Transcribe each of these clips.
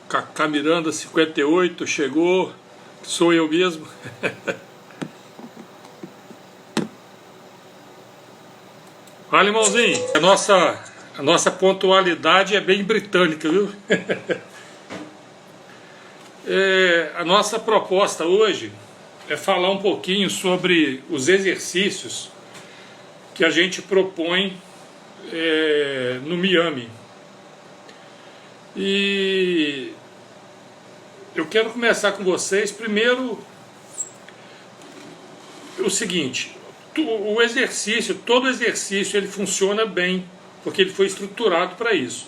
Cacá Miranda 58 chegou, sou eu mesmo. Olha, irmãozinho, a nossa pontualidade é bem britânica, viu? A nossa proposta hoje é falar um pouquinho sobre os exercícios que a gente propõe no Miami. E eu quero começar com vocês primeiro o seguinte: o exercício, todo exercício ele funciona bem, porque ele foi estruturado para isso.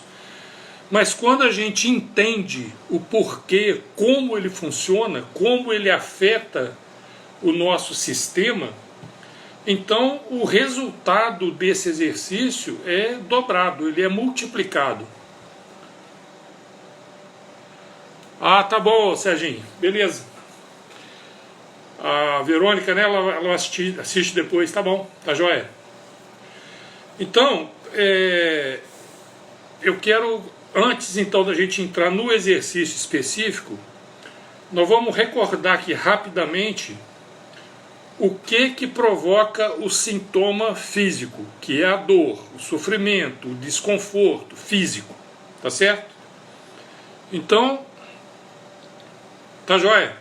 Mas quando a gente entende o porquê, como ele funciona, como ele afeta o nosso sistema, então o resultado desse exercício é dobrado, ele é multiplicado. Ah, tá bom, Serginho, beleza. A Verônica, né, ela assiste depois, tá bom, tá joia. Então, eu quero, antes então da gente entrar no exercício específico, nós vamos recordar aqui rapidamente o que provoca o sintoma físico, que é a dor, o sofrimento, o desconforto físico, tá certo? Então, tá joia?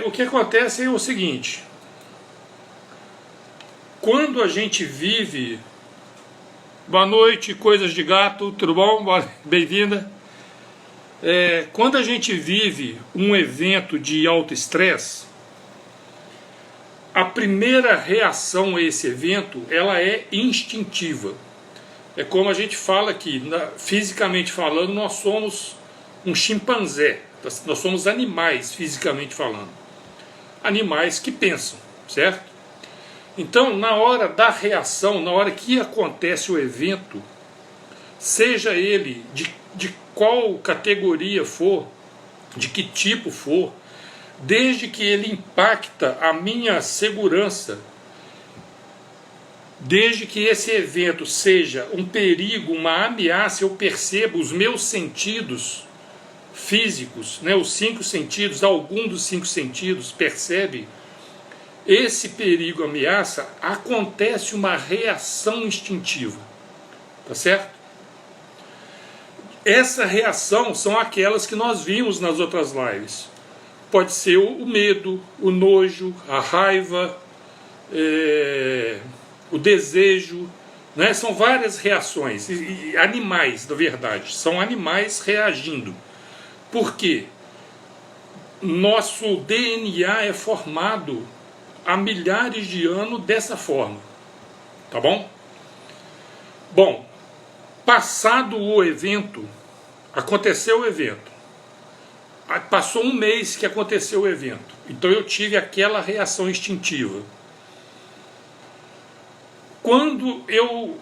O que acontece é o seguinte: quando a gente vive... Boa noite, coisas de gato, tudo bom? Bem-vinda. Quando a gente vive um evento de alto estresse, a primeira reação a esse evento, ela é instintiva. É como a gente fala aqui, fisicamente falando, nós somos um chimpanzé. Nós somos animais, fisicamente falando. Animais que pensam, certo? Então, na hora da reação, na hora que acontece o evento, seja ele de qual categoria for, de que tipo for, desde que ele impacta a minha segurança, desde que esse evento seja um perigo, uma ameaça, eu percebo os meus sentidos físicos, né, os 5 sentidos, algum dos 5 sentidos percebe esse perigo, ameaça, acontece uma reação instintiva, tá certo? Essa reação são aquelas que nós vimos nas outras lives. Pode ser o medo, o nojo, a raiva, o desejo, né? São várias reações, e animais, na verdade, são animais reagindo. Por quê? Nosso DNA é formado há milhares de anos dessa forma, tá bom? Bom, passado o evento, aconteceu o evento, passou um mês que aconteceu o evento, então eu tive aquela reação instintiva. Quando eu,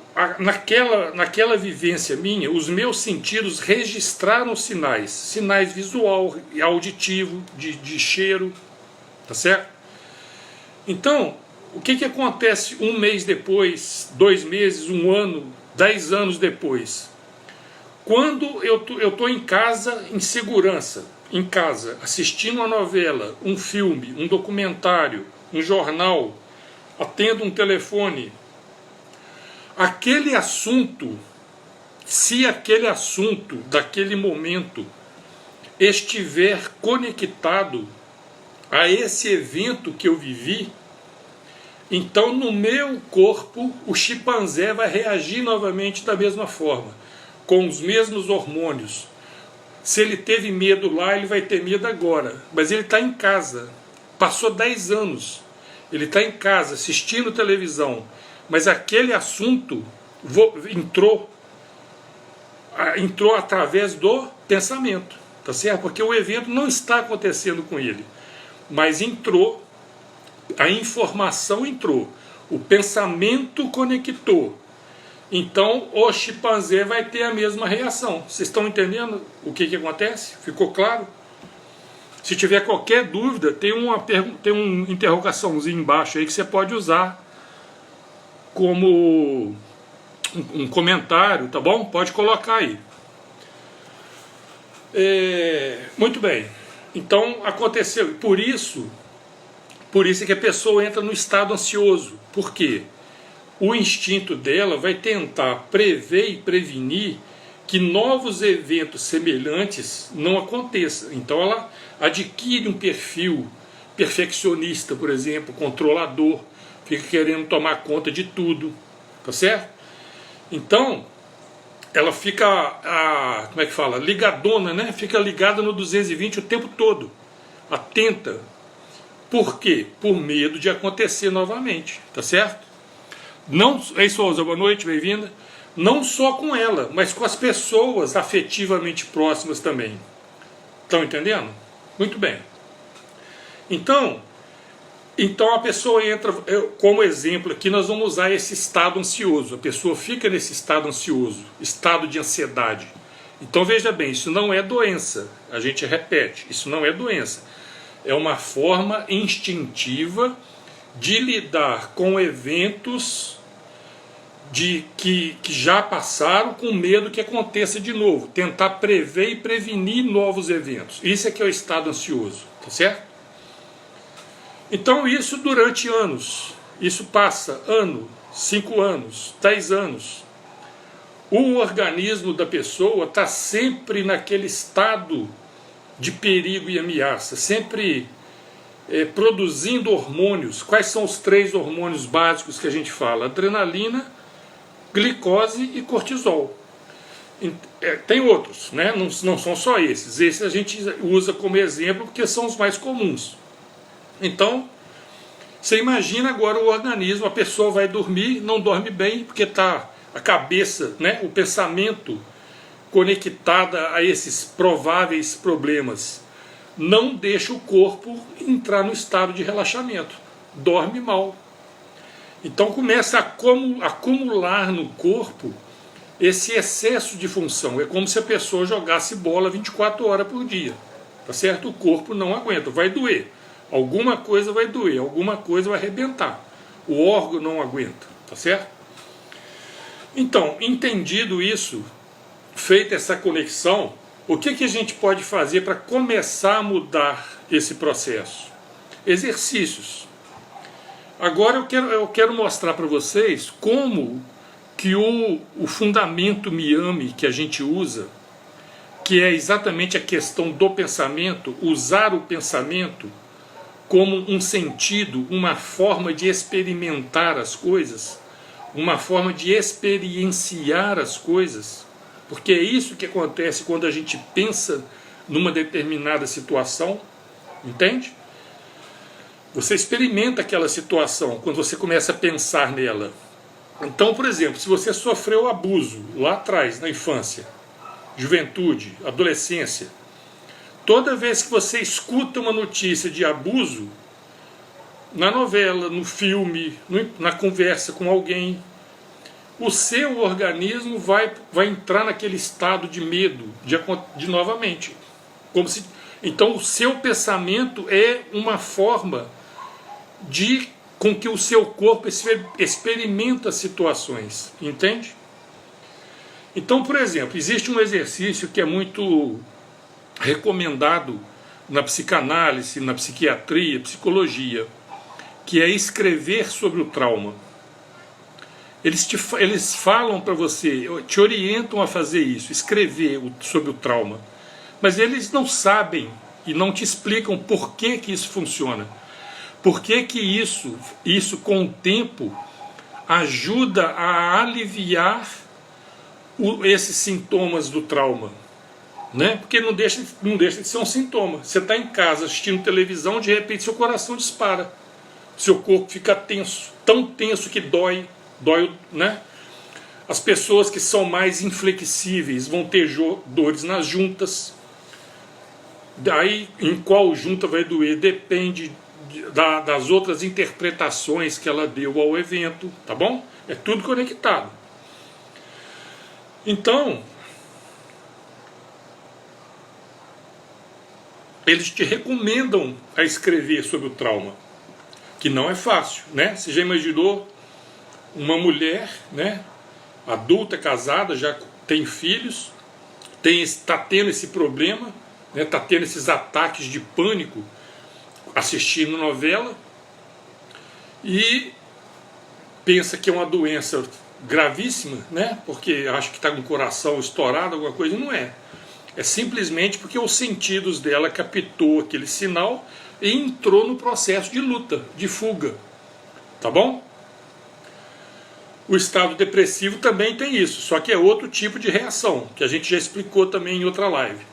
naquela vivência minha, os meus sentidos registraram sinais visual e auditivo, de cheiro, tá certo? Então, o que acontece um mês depois, 2 meses, 1 ano, 10 anos depois? Quando eu estou em casa, em segurança, em casa, assistindo uma novela, um filme, um documentário, um jornal, atendo um telefone, aquele assunto, se aquele assunto daquele momento estiver conectado a esse evento que eu vivi, então no meu corpo o chimpanzé vai reagir novamente da mesma forma, com os mesmos hormônios. Se ele teve medo lá, ele vai ter medo agora, mas ele está em casa, passou 10 anos, ele está em casa assistindo televisão, mas aquele assunto entrou através do pensamento, tá certo? Porque o evento não está acontecendo com ele, mas entrou, a informação entrou, o pensamento conectou. Então o chimpanzé vai ter a mesma reação. Vocês estão entendendo o que acontece? Ficou claro? Se tiver qualquer dúvida, tem uma interrogaçãozinho embaixo aí que você pode usar como um comentário, tá bom? Pode colocar aí. Muito bem. Então aconteceu, por isso é que a pessoa entra no estado ansioso. Por quê? O instinto dela vai tentar prever e prevenir que novos eventos semelhantes não aconteçam. Então ela adquire um perfil perfeccionista, por exemplo, controlador, fica querendo tomar conta de tudo, tá certo? Então ela fica, como é que fala, ligadona, né? Fica ligada no 220 o tempo todo, atenta. Por quê? Por medo de acontecer novamente, tá certo? Não, Ei Souza, boa noite, bem-vinda. Não só com ela, mas com as pessoas afetivamente próximas também. Estão entendendo? Muito bem. Então a pessoa entra, como exemplo aqui, nós vamos usar esse estado ansioso. A pessoa fica nesse estado ansioso, estado de ansiedade. Então veja bem, isso não é doença. A gente repete, isso não é doença. É uma forma instintiva de lidar com eventos que já passaram, com medo que aconteça de novo. Tentar prever e prevenir novos eventos. Isso é que é o estado ansioso, tá certo? Então isso durante anos, isso passa ano, 5 anos, 10 anos. O organismo da pessoa está sempre naquele estado de perigo e ameaça, sempre produzindo hormônios. Quais são os 3 hormônios básicos que a gente fala? Adrenalina, glicose e cortisol. Tem outros, né? Não são só esses. Esses a gente usa como exemplo porque são os mais comuns. Então, você imagina agora o organismo, a pessoa vai dormir, não dorme bem, porque está a cabeça, né, o pensamento conectada a esses prováveis problemas. Não deixa o corpo entrar no estado de relaxamento. Dorme mal. Então começa a acumular no corpo esse excesso de função. É como se a pessoa jogasse bola 24 horas por dia. Tá certo? O corpo não aguenta, vai doer. Alguma coisa vai doer, alguma coisa vai arrebentar. O órgão não aguenta, tá certo? Então, entendido isso, feita essa conexão, o que a gente pode fazer para começar a mudar esse processo? Exercícios. Agora eu quero mostrar para vocês como que o fundamento Miami que a gente usa, que é exatamente a questão do pensamento, usar o pensamento como um sentido, uma forma de experimentar as coisas, uma forma de experienciar as coisas, porque é isso que acontece quando a gente pensa numa determinada situação, entende? Você experimenta aquela situação quando você começa a pensar nela. Então, por exemplo, se você sofreu abuso lá atrás, na infância, juventude, adolescência, toda vez que você escuta uma notícia de abuso, na novela, no filme, na conversa com alguém, o seu organismo vai entrar naquele estado de medo de novamente. Então o seu pensamento é uma forma com que o seu corpo experimenta situações, entende? Então, por exemplo, existe um exercício que é muito recomendado na psicanálise, na psiquiatria, psicologia, que é escrever sobre o trauma. Eles falam para você, te orientam a fazer isso, escrever sobre o trauma. Mas eles não sabem e não te explicam por que isso funciona. Por que isso com o tempo ajuda a aliviar esses sintomas do trauma. Né? Porque não deixa de ser um sintoma. Você está em casa assistindo televisão, de repente seu coração dispara. Seu corpo fica tenso, tão tenso que dói, né? As pessoas que são mais inflexíveis vão ter dores nas juntas. Daí, em qual junta vai doer? Depende das outras interpretações que ela deu ao evento, tá bom? É tudo conectado. Então, eles te recomendam a escrever sobre o trauma, que não é fácil, né? Você já imaginou uma mulher, né, adulta, casada, já tem filhos, está tendo esse problema, está tendo esses ataques de pânico assistindo novela e pensa que é uma doença gravíssima, né? Porque acha que está com o coração estourado, alguma coisa, e não é. É simplesmente porque os sentidos dela captou aquele sinal e entrou no processo de luta, de fuga, tá bom? O estado depressivo também tem isso, só que é outro tipo de reação, que a gente já explicou também em outra live.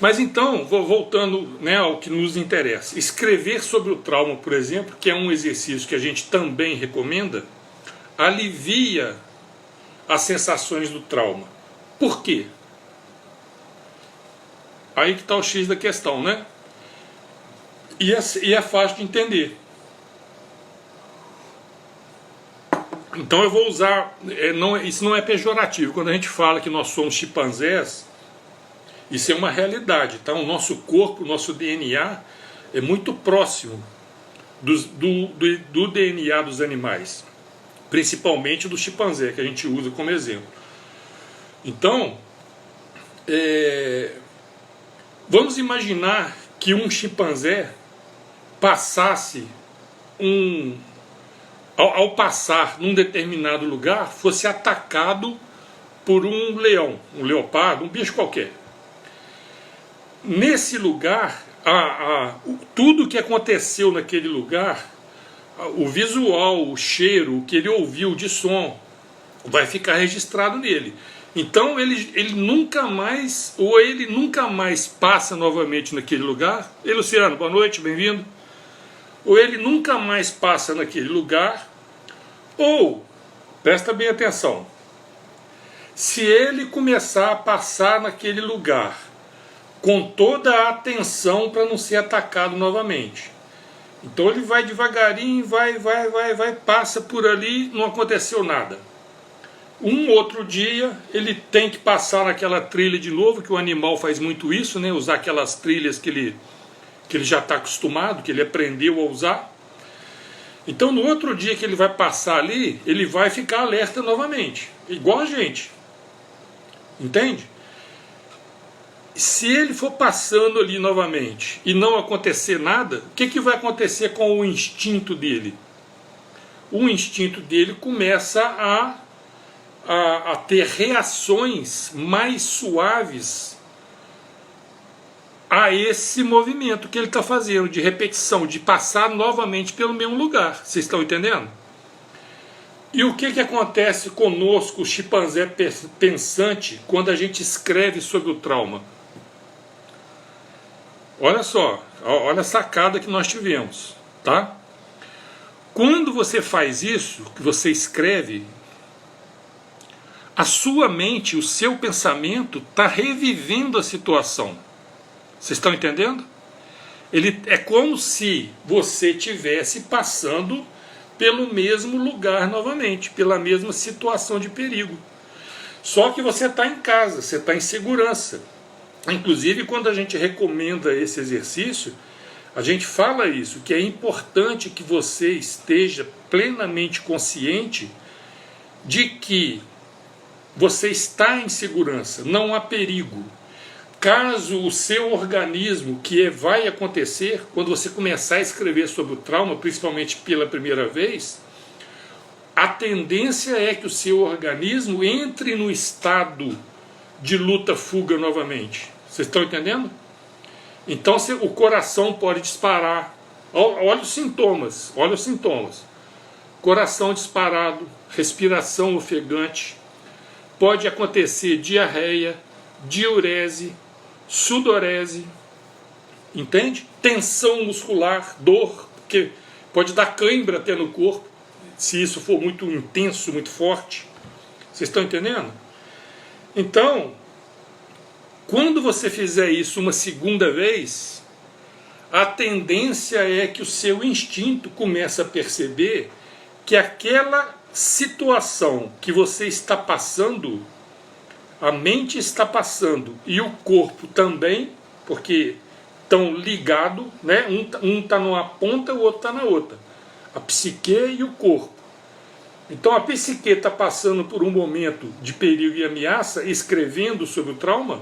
Mas então, voltando, né, ao que nos interessa, escrever sobre o trauma, por exemplo, que é um exercício que a gente também recomenda, alivia as sensações do trauma. Por quê? Aí que está o X da questão, né? E é fácil de entender. Então eu vou usar, isso não é pejorativo, quando a gente fala que nós somos chimpanzés, isso é uma realidade, tá? O nosso corpo, o nosso DNA é muito próximo do DNA dos animais, principalmente do chimpanzé, que a gente usa como exemplo. Então, vamos imaginar que um chimpanzé passasse ao passar num determinado lugar, fosse atacado por um leão, um leopardo, um bicho qualquer. Nesse lugar, tudo que aconteceu naquele lugar, o visual, o cheiro, o que ele ouviu de som, vai ficar registrado nele. Então ele nunca mais passa novamente naquele lugar. Ei, Luciano, boa noite, bem-vindo. Ou ele nunca mais passa naquele lugar, ou, presta bem atenção, se ele começar a passar naquele lugar com toda a atenção para não ser atacado novamente. Então ele vai devagarinho, vai, passa por ali, não aconteceu nada. Um outro dia ele tem que passar naquela trilha de novo, que o animal faz muito isso, né? Usar aquelas trilhas que ele já está acostumado, que ele aprendeu a usar. Então no outro dia que ele vai passar ali, ele vai ficar alerta novamente, igual a gente. Entende? Se ele for passando ali novamente e não acontecer nada, o que vai acontecer com o instinto dele? O instinto dele começa a ter reações mais suaves a esse movimento que ele está fazendo, de repetição, de passar novamente pelo mesmo lugar. Vocês estão entendendo? E o que acontece conosco, o chimpanzé pensante, quando a gente escreve sobre o trauma? Olha só, olha a sacada que nós tivemos, tá? Quando você faz isso, que você escreve, a sua mente, o seu pensamento está revivendo a situação. Vocês estão entendendo? É como se você estivesse passando pelo mesmo lugar novamente, pela mesma situação de perigo. Só que você está em casa, você está em segurança. Inclusive, quando a gente recomenda esse exercício, a gente fala isso, que é importante que você esteja plenamente consciente de que você está em segurança, não há perigo. Caso o seu organismo, vai acontecer, quando você começar a escrever sobre o trauma, principalmente pela primeira vez, a tendência é que o seu organismo entre no estado de luta-fuga novamente. Vocês estão entendendo? Então o coração pode disparar. Olha os sintomas, Coração disparado, respiração ofegante, pode acontecer diarreia, diurese, sudorese, entende? Tensão muscular, dor, porque pode dar cãibra até no corpo, se isso for muito intenso, muito forte. Vocês estão entendendo? Então, quando você fizer isso uma segunda vez, a tendência é que o seu instinto comece a perceber que aquela situação que você está passando, a mente está passando e o corpo também, porque estão ligados, né? Um está numa ponta, o outro está na outra. A psique e o corpo. Então a psique está passando por um momento de perigo e ameaça, escrevendo sobre o trauma,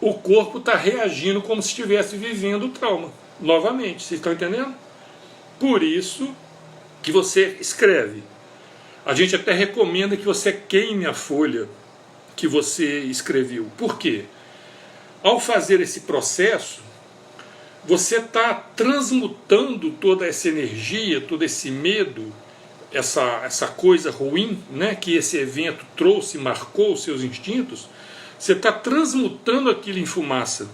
o corpo está reagindo como se estivesse vivendo o trauma, novamente, vocês estão entendendo? Por isso que você escreve. A gente até recomenda que você queime a folha que você escreveu. Por quê? Ao fazer esse processo, você está transmutando toda essa energia, todo esse medo, essa coisa ruim, né, que esse evento trouxe, marcou os seus instintos, você está transmutando aquilo em fumaça.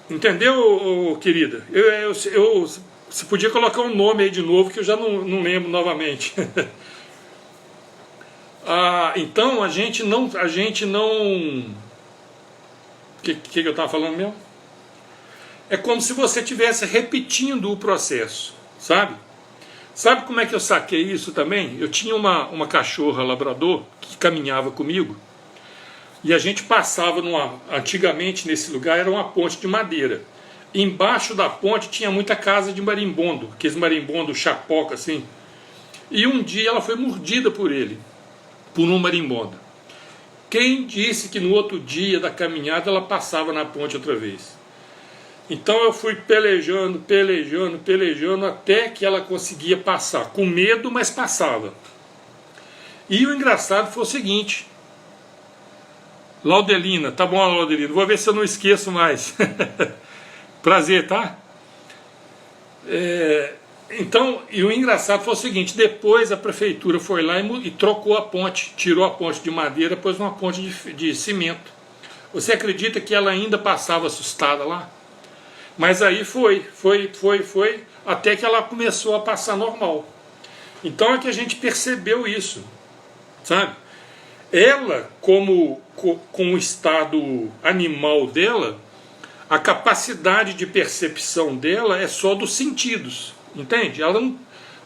Entendeu, querida? Você podia colocar um nome aí de novo, que eu já não lembro novamente. Então a gente não... O que eu estava falando mesmo? É como se você estivesse repetindo o processo, sabe? Sabe como é que eu saquei isso também? Eu tinha uma cachorra labrador que caminhava comigo, e a gente passava antigamente nesse lugar era uma ponte de madeira. Embaixo da ponte tinha muita casa de marimbondo, aqueles marimbondo chapoca assim. E um dia ela foi mordida por um marimbondo. Quem disse que no outro dia da caminhada ela passava na ponte outra vez? Então eu fui pelejando até que ela conseguia passar, com medo, mas passava. E o engraçado foi o seguinte: Laudelina, tá bom, Laudelina, vou ver se eu não esqueço mais. Prazer, tá? Então, e o engraçado foi o seguinte: depois a prefeitura foi lá e trocou a ponte, tirou a ponte de madeira, pôs uma ponte de cimento. Você acredita que ela ainda passava assustada lá? Mas aí foi, até que ela começou a passar normal. Então é que a gente percebeu isso, sabe? Ela, com o estado animal dela, a capacidade de percepção dela é só dos sentidos, entende?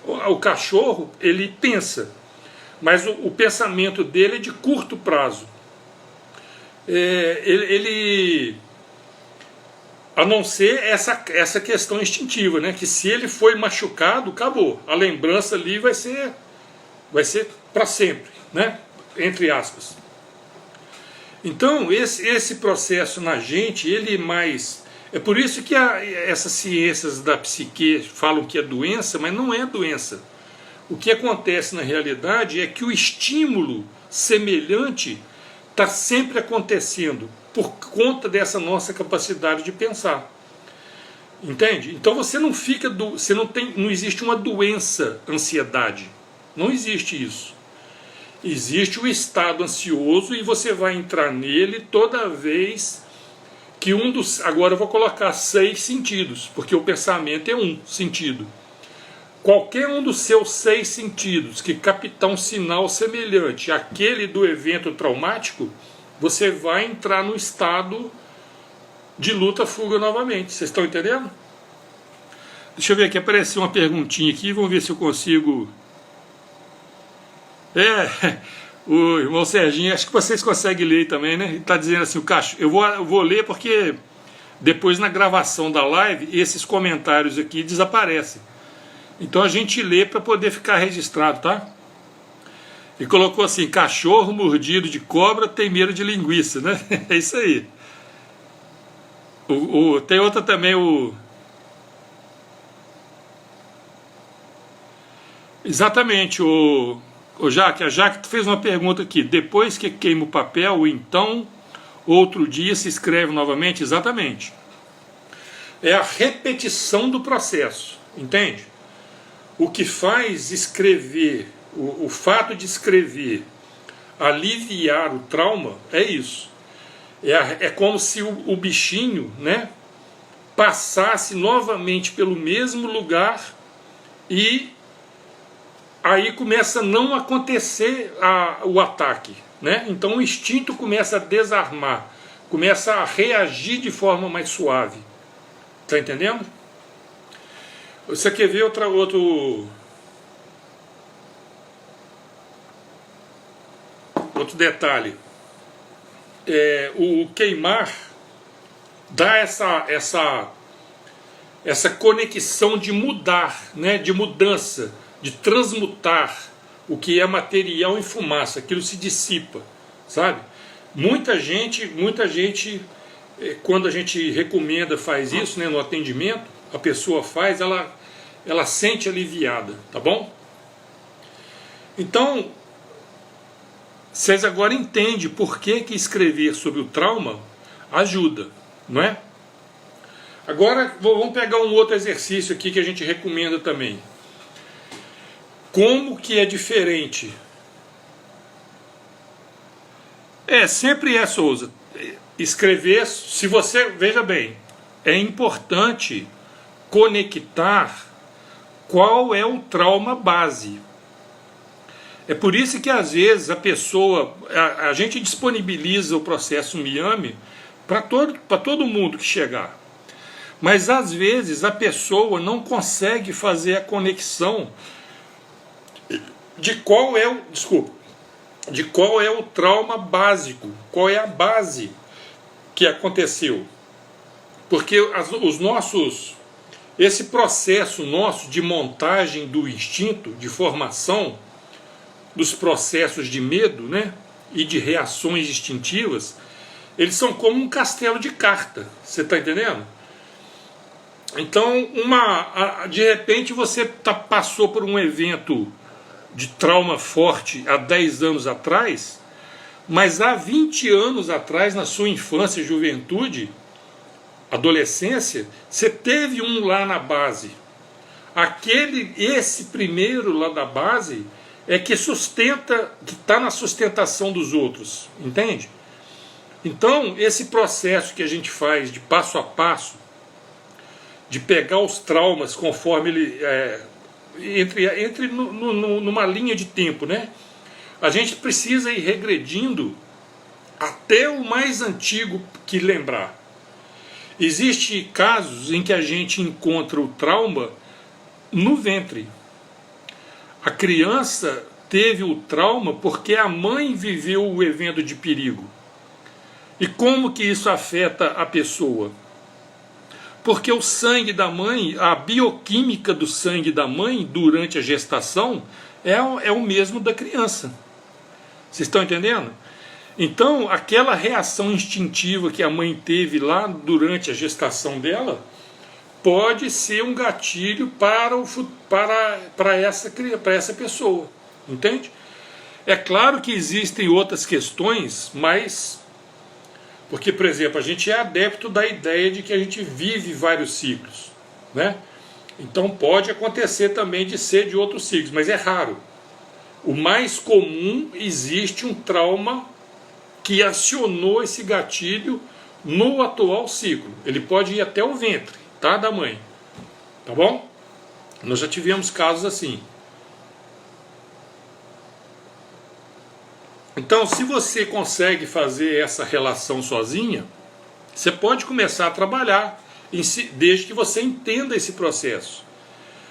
O cachorro, ele pensa, mas o pensamento dele é de curto prazo. A não ser essa questão instintiva, né? Que se ele foi machucado, acabou. A lembrança ali vai ser para sempre, né? Entre aspas. Então, esse processo na gente, ele mais... É por isso que essas ciências da psique falam que é doença, mas não é doença. O que acontece na realidade é que o estímulo semelhante está sempre acontecendo por conta dessa nossa capacidade de pensar. Entende? Então você não fica... não existe uma doença ansiedade. Não existe isso. Existe o estado ansioso e você vai entrar nele toda vez que agora eu vou colocar 6 sentidos, porque o pensamento é um sentido. Qualquer um dos seus 6 sentidos que captar um sinal semelhante àquele do evento traumático, você vai entrar no estado de luta-fuga novamente. Vocês estão entendendo? Deixa eu ver aqui, apareceu uma perguntinha aqui, vamos ver se eu consigo... O irmão Serginho, acho que vocês conseguem ler também, né? Ele está dizendo assim, o cachorro... Eu vou ler porque depois na gravação da live, esses comentários aqui desaparecem. Então a gente lê para poder ficar registrado, tá? E colocou assim, cachorro mordido de cobra tem medo de linguiça, né? É isso aí. Tem outra também, Exatamente, a Jaque fez uma pergunta aqui. Depois que queima o papel, então, outro dia se escreve novamente? Exatamente. É a repetição do processo, entende? O que faz escrever, o fato de escrever, aliviar o trauma, é isso. É como se o bichinho, né, passasse novamente pelo mesmo lugar e aí começa a não acontecer o ataque, né? Então o instinto começa a desarmar, começa a reagir de forma mais suave. Tá entendendo? Você quer ver outro detalhe? O queimar dá essa conexão de mudar, né? De mudança. de transmutar o que é material em fumaça, aquilo se dissipa, sabe? Muita gente, quando a gente recomenda, faz isso, né, no atendimento, a pessoa faz, ela sente aliviada, tá bom? Então, vocês agora entendem por que escrever sobre o trauma ajuda, não é? Agora vamos pegar um outro exercício aqui que a gente recomenda também. Como que é diferente? Sempre é, Souza. Escrever, se você, veja bem, é importante conectar qual é o trauma base. É por isso que às vezes a gente disponibiliza o processo Miami para todo mundo que chegar. Mas às vezes a pessoa não consegue fazer a conexão de qual é o trauma básico, qual é a base que aconteceu. Porque esse processo nosso de montagem do instinto, de formação dos processos de medo, né, e de reações instintivas, eles são como um castelo de carta, você está entendendo? Então, de repente você passou por um evento de trauma forte há 10 anos atrás, mas há 20 anos atrás, na sua infância, juventude, adolescência, você teve um lá na base. Esse primeiro lá da base é que sustenta, que está na sustentação dos outros, entende? Então, esse processo que a gente faz de passo a passo, de pegar os traumas conforme ele numa linha de tempo, né? A gente precisa ir regredindo até o mais antigo que lembrar. Existem casos em que a gente encontra o trauma no ventre. A criança teve o trauma porque a mãe viveu o evento de perigo. E como que isso afeta a pessoa? Porque o sangue da mãe, a bioquímica do sangue da mãe durante a gestação é o mesmo da criança. Vocês estão entendendo? Então, aquela reação instintiva que a mãe teve lá durante a gestação dela pode ser um gatilho para essa pessoa. Entende? É claro que existem outras questões, mas... Porque, por exemplo, a gente é adepto da ideia de que a gente vive vários ciclos, né? Então pode acontecer também de ser de outros ciclos, mas é raro. O mais comum, existe um trauma que acionou esse gatilho no atual ciclo. Ele pode ir até o ventre, tá, da mãe. Tá bom? Nós já tivemos casos assim. Então, se você consegue fazer essa relação sozinha, você pode começar a trabalhar, desde que você entenda esse processo.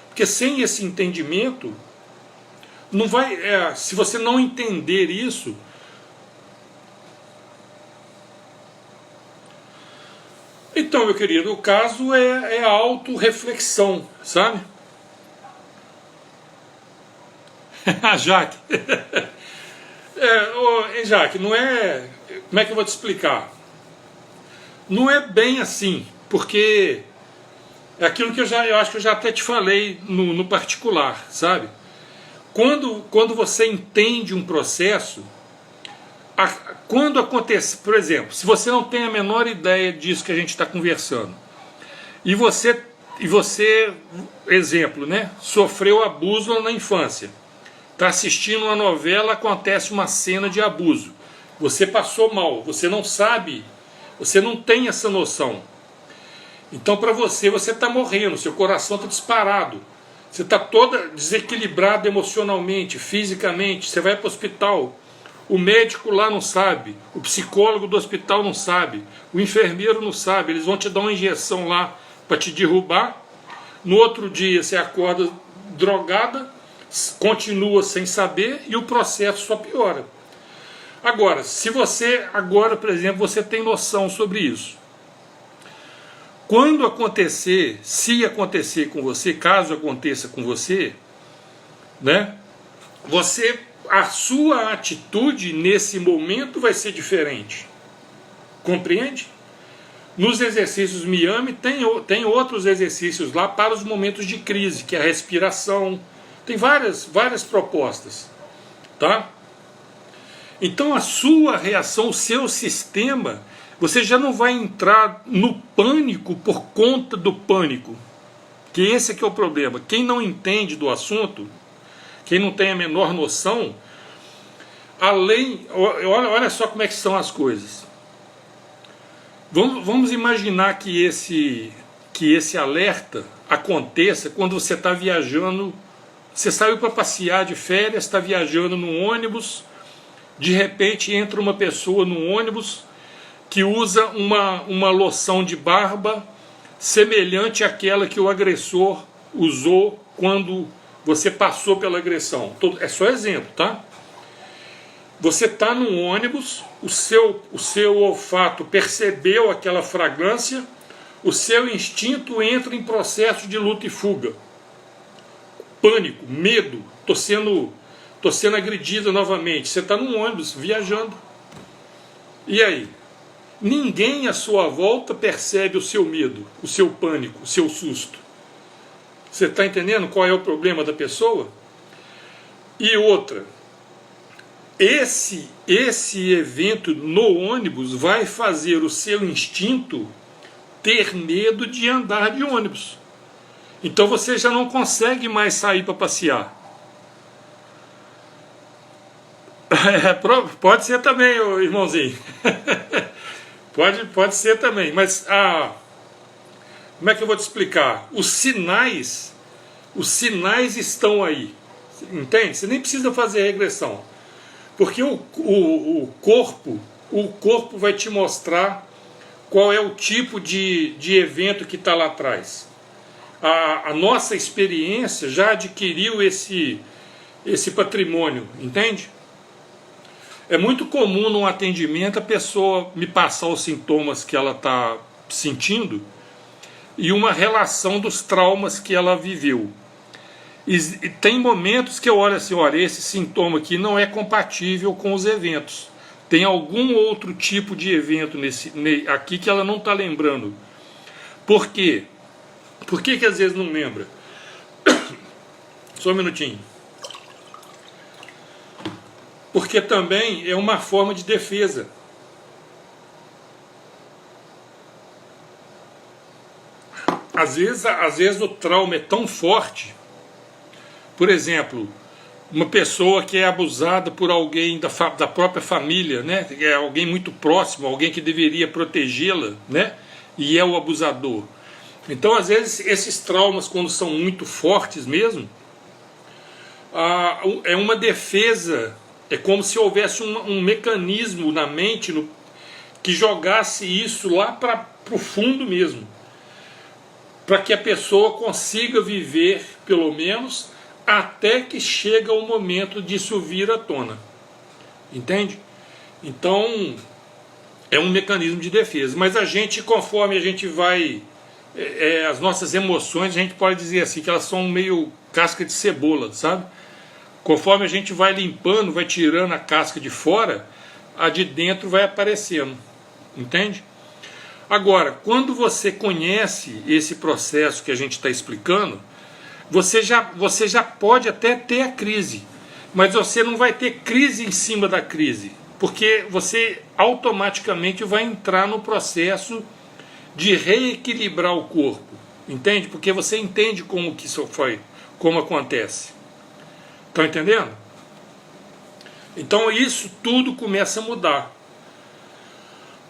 Porque sem esse entendimento, não vai, se você não entender isso, então, meu querido, o caso é a autorreflexão, sabe? A Jaque. Jaque, não é... Como é que eu vou te explicar? Não é bem assim, porque é aquilo que eu acho que eu já até te falei no particular, sabe? Quando você entende um processo, quando acontece, por exemplo, se você não tem a menor ideia disso que a gente está conversando, e você, exemplo, né, sofreu abuso na infância, está assistindo uma novela, acontece uma cena de abuso, você passou mal, você não sabe, você não tem essa noção. Então para você está morrendo, seu coração está disparado, você está toda desequilibrado emocionalmente, fisicamente, você vai para o hospital, o médico lá não sabe, o psicólogo do hospital não sabe, o enfermeiro não sabe, eles vão te dar uma injeção lá para te derrubar, no outro dia você acorda drogada, continua sem saber e o processo só piora. Agora, se você, por exemplo, você tem noção sobre isso, quando acontecer, se acontecer com você, caso aconteça com você, né? A sua atitude nesse momento vai ser diferente. Compreende? Nos exercícios Miami tem outros exercícios lá para os momentos de crise, que é a respiração. Tem várias propostas, tá? Então a sua reação, o seu sistema, você já não vai entrar no pânico por conta do pânico. Que esse é que é o problema. Quem não entende do assunto, quem não tem a menor noção, olha só como é que são as coisas. Vamos imaginar que esse alerta aconteça quando você está viajando, você saiu para passear de férias, está viajando num ônibus, de repente entra uma pessoa no ônibus que usa uma loção de barba semelhante àquela que o agressor usou quando você passou pela agressão. É só exemplo, tá? Você está num ônibus, o seu olfato percebeu aquela fragrância, o seu instinto entra em processo de luta e fuga. Pânico, medo, tô sendo agredida novamente. Você está num ônibus viajando. E aí? Ninguém à sua volta percebe o seu medo, o seu pânico, o seu susto. Você está entendendo qual é o problema da pessoa? E outra, esse evento no ônibus vai fazer o seu instinto ter medo de andar de ônibus. Então você já não consegue mais sair para passear. Pode ser também, irmãozinho. Pode ser também, mas como é que eu vou te explicar? Os sinais estão aí, entende? Você nem precisa fazer regressão, porque o corpo vai te mostrar qual é o tipo de evento que está lá atrás. A nossa experiência já adquiriu esse patrimônio, entende? É muito comum num atendimento a pessoa me passar os sintomas que ela está sentindo e uma relação dos traumas que ela viveu. E tem momentos que eu olho assim, olha, esse sintoma aqui não é compatível com os eventos. Tem algum outro tipo de evento aqui que ela não está lembrando. Por quê? Por que às vezes não lembra? Só um minutinho. Porque também é uma forma de defesa. Às vezes o trauma é tão forte. Por exemplo, uma pessoa que é abusada por alguém da própria família, né? É alguém muito próximo, alguém que deveria protegê-la, né? E é o abusador. Então, às vezes, esses traumas, quando são muito fortes mesmo, é uma defesa. É como se houvesse um mecanismo na mente que jogasse isso lá para o fundo mesmo, para que a pessoa consiga viver, pelo menos, até que chega o momento disso vir à tona. Entende? Então, é um mecanismo de defesa. Mas a gente, conforme a gente vai... as nossas emoções, a gente pode dizer assim, que elas são meio casca de cebola, sabe? Conforme a gente vai limpando, vai tirando a casca de fora, a de dentro vai aparecendo. Entende? Agora, quando você conhece esse processo que a gente está explicando, você já pode até ter a crise, mas você não vai ter crise em cima da crise, porque você automaticamente vai entrar no processo de reequilibrar o corpo, entende? Porque você entende como que isso foi, como acontece. Estão entendendo? Então isso tudo começa a mudar.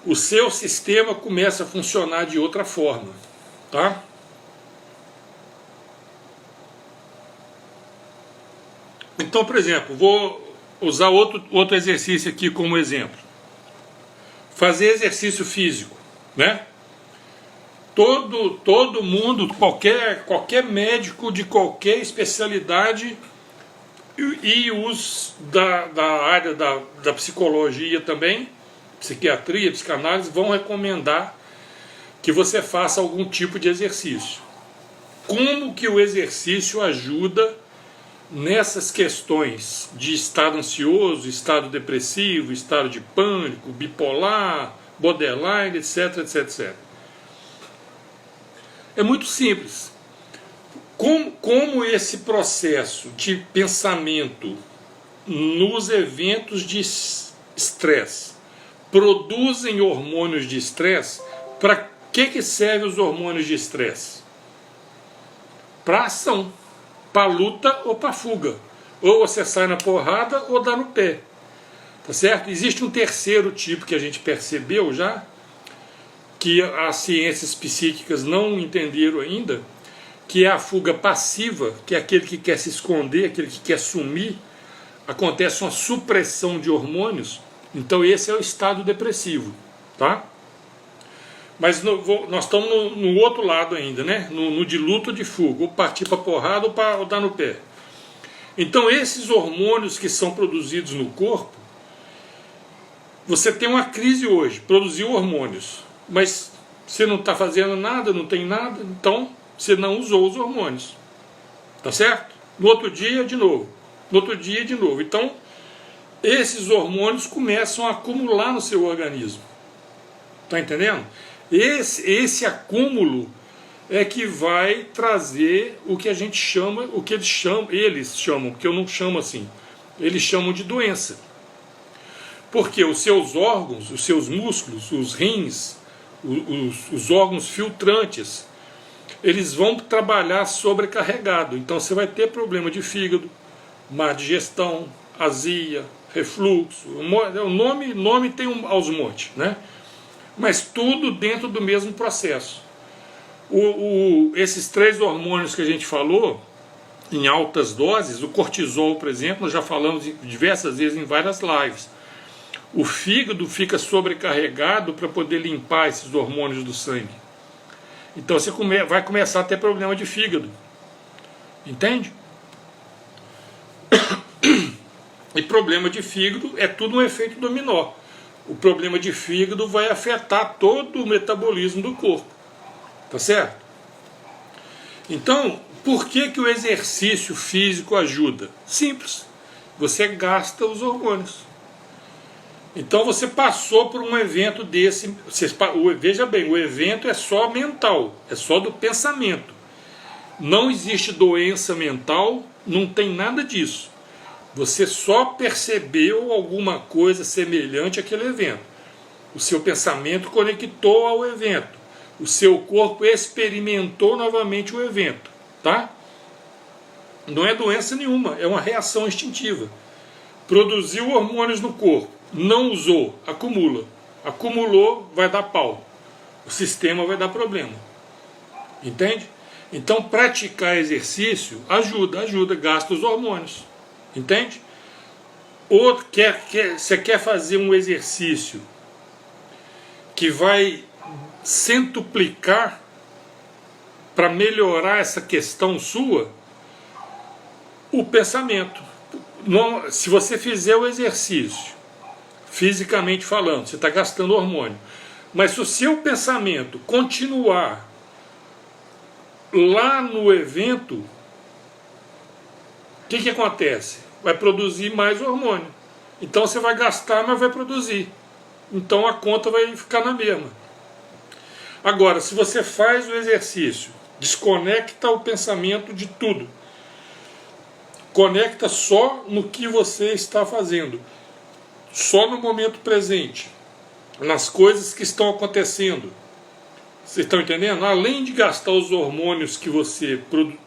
O seu sistema começa a funcionar de outra forma, tá? Então, por exemplo, vou usar outro exercício aqui como exemplo. Fazer exercício físico, né? Todo mundo, qualquer médico de qualquer especialidade e os da área da psicologia também, psiquiatria, psicanálise, vão recomendar que você faça algum tipo de exercício. Como que o exercício ajuda nessas questões de estado ansioso, estado depressivo, estado de pânico, bipolar, borderline, etc, etc, etc. É muito simples. Como esse processo de pensamento nos eventos de estresse produzem hormônios de estresse, para que servem os hormônios de estresse? Para ação, para luta ou para fuga. Ou você sai na porrada ou dá no pé. Tá certo? Existe um terceiro tipo que a gente percebeu já, que as ciências psíquicas não entenderam ainda, que é a fuga passiva, que é aquele que quer se esconder, aquele que quer sumir. Acontece uma supressão de hormônios, então esse é o estado depressivo, tá? Mas nós estamos no outro lado ainda, né? No de luta ou de fuga, ou partir para porrada ou dar no pé. Então esses hormônios que são produzidos no corpo, você tem uma crise hoje, produziu hormônios, mas você não está fazendo nada, não tem nada, então você não usou os hormônios, tá certo? No outro dia de novo, no outro dia de novo. Então esses hormônios começam a acumular no seu organismo, tá entendendo? Esse acúmulo é que vai trazer o que a gente chama, o que eles chamam, porque eu não chamo assim, eles chamam de doença. Porque os seus órgãos, os seus músculos, os rins, os órgãos filtrantes, eles vão trabalhar sobrecarregado. Então você vai ter problema de fígado, má digestão, azia, refluxo. O nome tem aos montes, né? Mas tudo dentro do mesmo processo. Esses 3 hormônios que a gente falou, em altas doses, o cortisol, por exemplo, nós já falamos diversas vezes em várias lives. O fígado fica sobrecarregado para poder limpar esses hormônios do sangue. Então você vai começar a ter problema de fígado. Entende? E problema de fígado é tudo um efeito dominó. O problema de fígado vai afetar todo o metabolismo do corpo. Tá certo? Então, por que o exercício físico ajuda? Simples. Você gasta os hormônios. Então você passou por um evento desse. Veja bem, o evento é só mental, é só do pensamento. Não existe doença mental, não tem nada disso. Você só percebeu alguma coisa semelhante àquele evento. O seu pensamento conectou ao evento. O seu corpo experimentou novamente o evento. Tá? Não é doença nenhuma, é uma reação instintiva. Produziu hormônios no corpo, não usou, acumula. Acumulou, vai dar pau. O sistema vai dar problema. Entende? Então praticar exercício ajuda, gasta os hormônios. Entende? Ou você quer fazer um exercício que vai centuplicar para melhorar essa questão sua, o pensamento. Se você fizer o exercício, fisicamente falando, você está gastando hormônio. Mas se o seu pensamento continuar lá no evento, o que acontece? Vai produzir mais hormônio. Então você vai gastar, mas vai produzir. Então a conta vai ficar na mesma. Agora, se você faz o exercício, desconecta o pensamento de tudo. Conecta só no que você está fazendo. Só no momento presente. Nas coisas que estão acontecendo. Vocês estão entendendo? Além de gastar os hormônios que você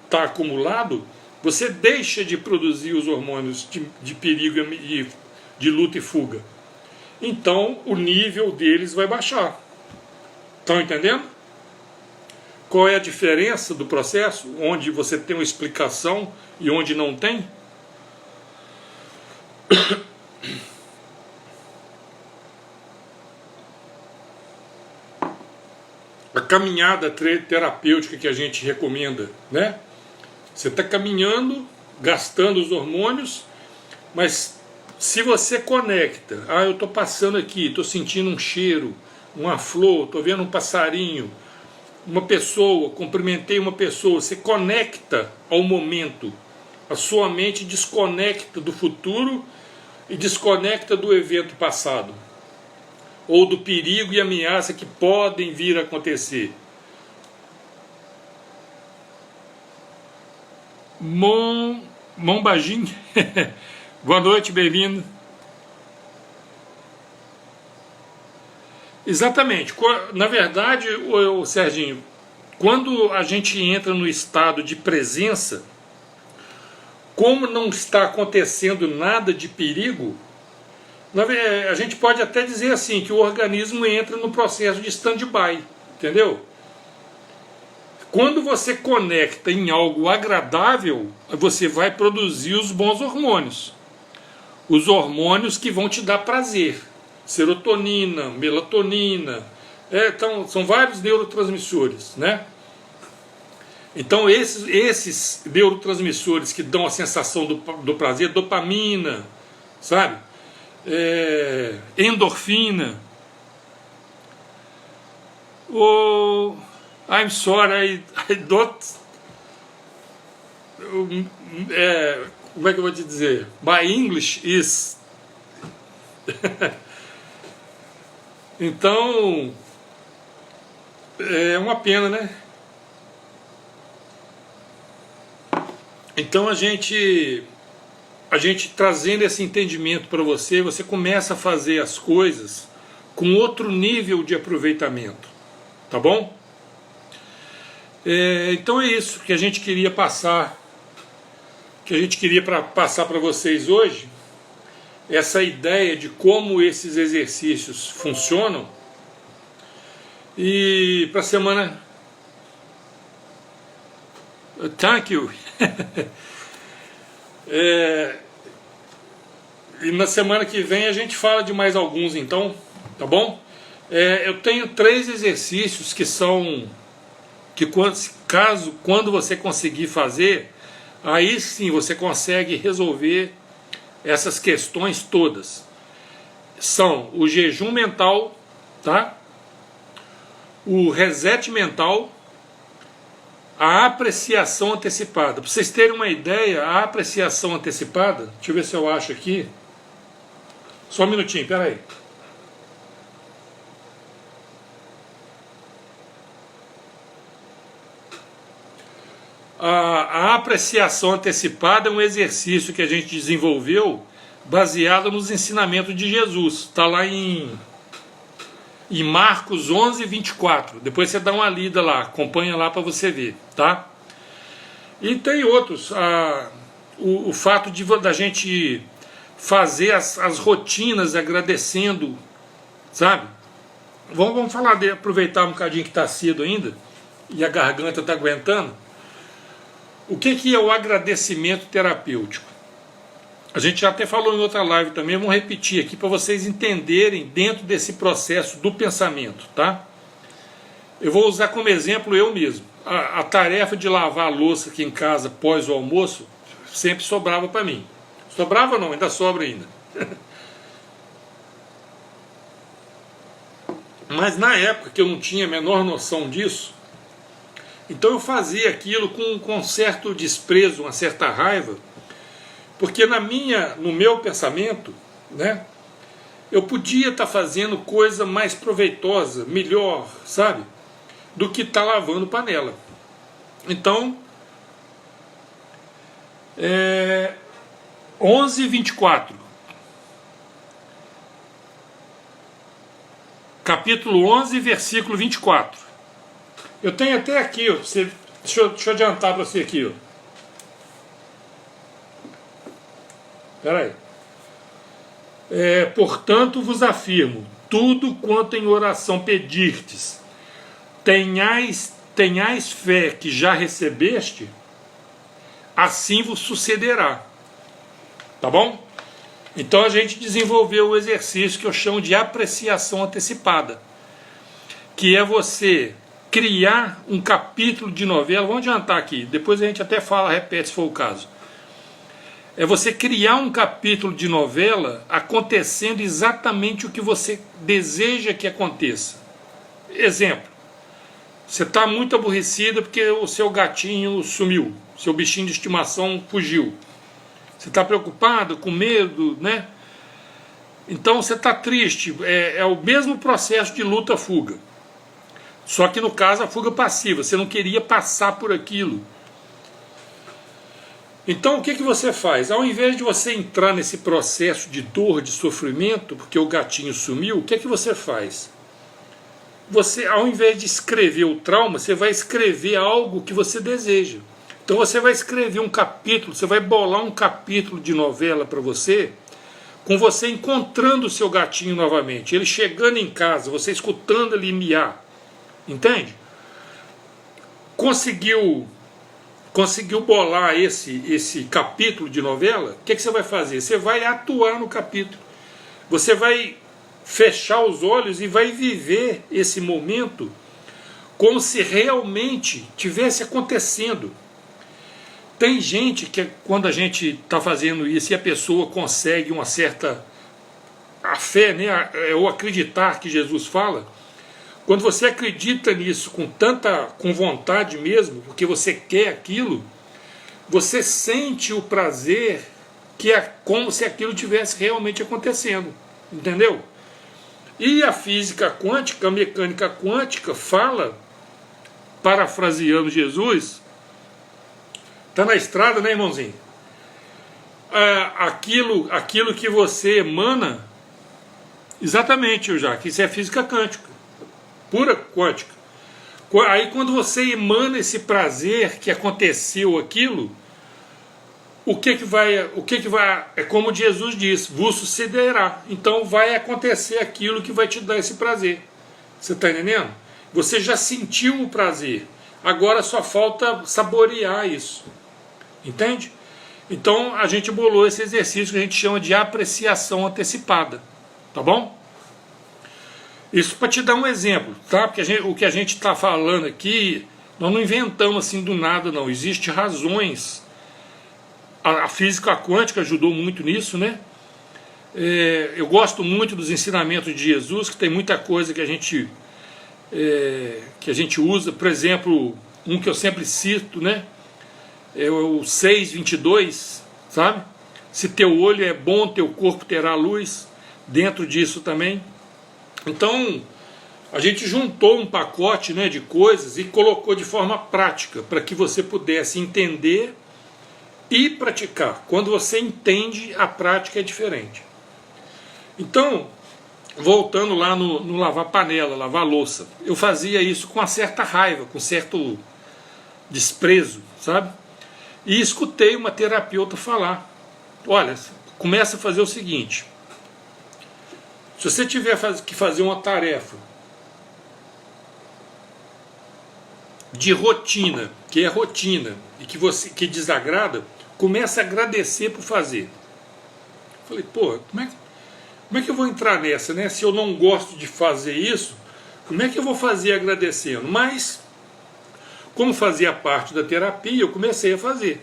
está acumulado, você deixa de produzir os hormônios de perigo, de luta e fuga. Então o nível deles vai baixar. Estão entendendo? Qual é a diferença do processo? Onde você tem uma explicação e onde não tem? A caminhada terapêutica que a gente recomenda, né? Você está caminhando, gastando os hormônios, mas se você conecta, eu estou passando aqui, estou sentindo um cheiro, uma flor, estou vendo um passarinho, uma pessoa, cumprimentei uma pessoa, você conecta ao momento, A sua mente desconecta do futuro e desconecta do evento passado, ou do perigo e ameaça que podem vir a acontecer. Mombajim, boa noite, bem-vindo. Exatamente, na verdade, Serginho, quando a gente entra no estado de presença, como não está acontecendo nada de perigo, a gente pode até dizer assim, que o organismo entra no processo de stand-by, entendeu? Quando você conecta em algo agradável, você vai produzir os bons hormônios. Os hormônios que vão te dar prazer. Serotonina, melatonina, então, são vários neurotransmissores, né? Então esses neurotransmissores que dão a sensação do prazer, dopamina, sabe? Endorfina. I'm sorry, I don't... como é que eu vou te dizer? My English is... Então, é uma pena, né? Então a gente trazendo esse entendimento para você, você começa a fazer as coisas com outro nível de aproveitamento, tá bom? Então é isso que a gente queria passar, para vocês hoje, essa ideia de como esses exercícios funcionam. E para a semana... Thank you! E na semana que vem a gente fala de mais alguns, então, tá bom? Eu tenho 3 exercícios que são... que quando você conseguir fazer, aí sim você consegue resolver essas questões todas. São o jejum mental, tá? O reset mental, a apreciação antecipada. Para vocês terem uma ideia, a apreciação antecipada, deixa eu ver se eu acho aqui. Só um minutinho, peraí. A apreciação antecipada é um exercício que a gente desenvolveu baseado nos ensinamentos de Jesus. Está lá em Marcos 11, 24. Depois você dá uma lida lá, acompanha lá para você ver, tá? E tem outros. O fato da gente fazer as rotinas agradecendo, sabe? Vamos falar aproveitar um bocadinho que está cedo ainda e a garganta está aguentando. O que é o agradecimento terapêutico? A gente já até falou em outra live também, vamos repetir aqui para vocês entenderem dentro desse processo do pensamento, tá? Eu vou usar como exemplo eu mesmo. A tarefa de lavar a louça aqui em casa pós o almoço sempre sobrava para mim. Sobrava não, ainda sobra ainda. Mas na época que eu não tinha a menor noção disso, então eu fazia aquilo com um certo desprezo, uma certa raiva, porque no meu pensamento, né, eu podia estar fazendo coisa mais proveitosa, melhor, sabe, do que estar lavando panela. Então, 11:24, capítulo 11, versículo 24. Eu tenho até aqui, ó, deixa eu adiantar para você aqui, ó. Espera aí. Portanto vos afirmo, tudo quanto em oração pedirtes, tenhais fé que já recebeste, assim vos sucederá. Tá bom? Então a gente desenvolveu o exercício que eu chamo de apreciação antecipada, que é você criar um capítulo de novela. Vamos adiantar aqui, depois a gente até repete se for o caso. É você criar um capítulo de novela acontecendo exatamente o que você deseja que aconteça. Exemplo, Você está muito aborrecida porque o seu gatinho sumiu, seu bichinho de estimação fugiu. Você está preocupado, com medo, né? Então você está triste, é o mesmo processo de luta-fuga. Só que no caso a fuga passiva, você não queria passar por aquilo. Então o que você faz? Ao invés de você entrar nesse processo de dor, de sofrimento, porque o gatinho sumiu, o que você faz? Você, ao invés de escrever o trauma, você vai escrever algo que você deseja. Então você vai escrever um capítulo, você vai bolar um capítulo de novela para você, com você encontrando o seu gatinho novamente, ele chegando em casa, você escutando ele miar, entende? Conseguiu bolar esse capítulo de novela, o que você vai fazer? Você vai atuar no capítulo, você vai fechar os olhos e vai viver esse momento como se realmente tivesse acontecendo. Tem gente que quando a gente está fazendo isso e a pessoa consegue uma certa a fé, né, ou acreditar que Jesus fala, quando você acredita nisso com vontade mesmo, porque você quer aquilo, você sente o prazer que é como se aquilo tivesse realmente acontecendo, entendeu? E a física quântica, a mecânica quântica fala, parafraseando Jesus, está na estrada, né, irmãozinho? Aquilo que você emana, exatamente, Jaque, isso é física quântica, pura quântica. Aí quando você emana esse prazer que aconteceu aquilo, o que vai, é como Jesus disse, vos sucederá. Então vai acontecer aquilo que vai te dar esse prazer. Você está entendendo? Você já sentiu o prazer, agora só falta saborear isso. Entende? Então a gente bolou esse exercício que a gente chama de apreciação antecipada. Tá bom? Isso para te dar um exemplo, tá? Porque o que a gente está falando aqui, nós não inventamos assim do nada, não. Existem razões. A física quântica ajudou muito nisso, né? Eu gosto muito dos ensinamentos de Jesus, que tem muita coisa que a gente usa. Por exemplo, um que eu sempre cito, né? É o 6:22, sabe? Se teu olho é bom, teu corpo terá luz. Dentro disso também. Então, a gente juntou um pacote, né, de coisas e colocou de forma prática, para que você pudesse entender e praticar. Quando você entende, a prática é diferente. Então, voltando lá no lavar panela, lavar louça, eu fazia isso com uma certa raiva, com certo desprezo, sabe? E escutei uma terapeuta falar, olha, começa a fazer o seguinte, se você tiver que fazer uma tarefa de rotina, que é rotina, e que desagrada, começa a agradecer por fazer. Falei, pô, como é que eu vou entrar nessa, né? Se eu não gosto de fazer isso, como é que eu vou fazer agradecendo? Mas, como fazia parte da terapia, eu comecei a fazer.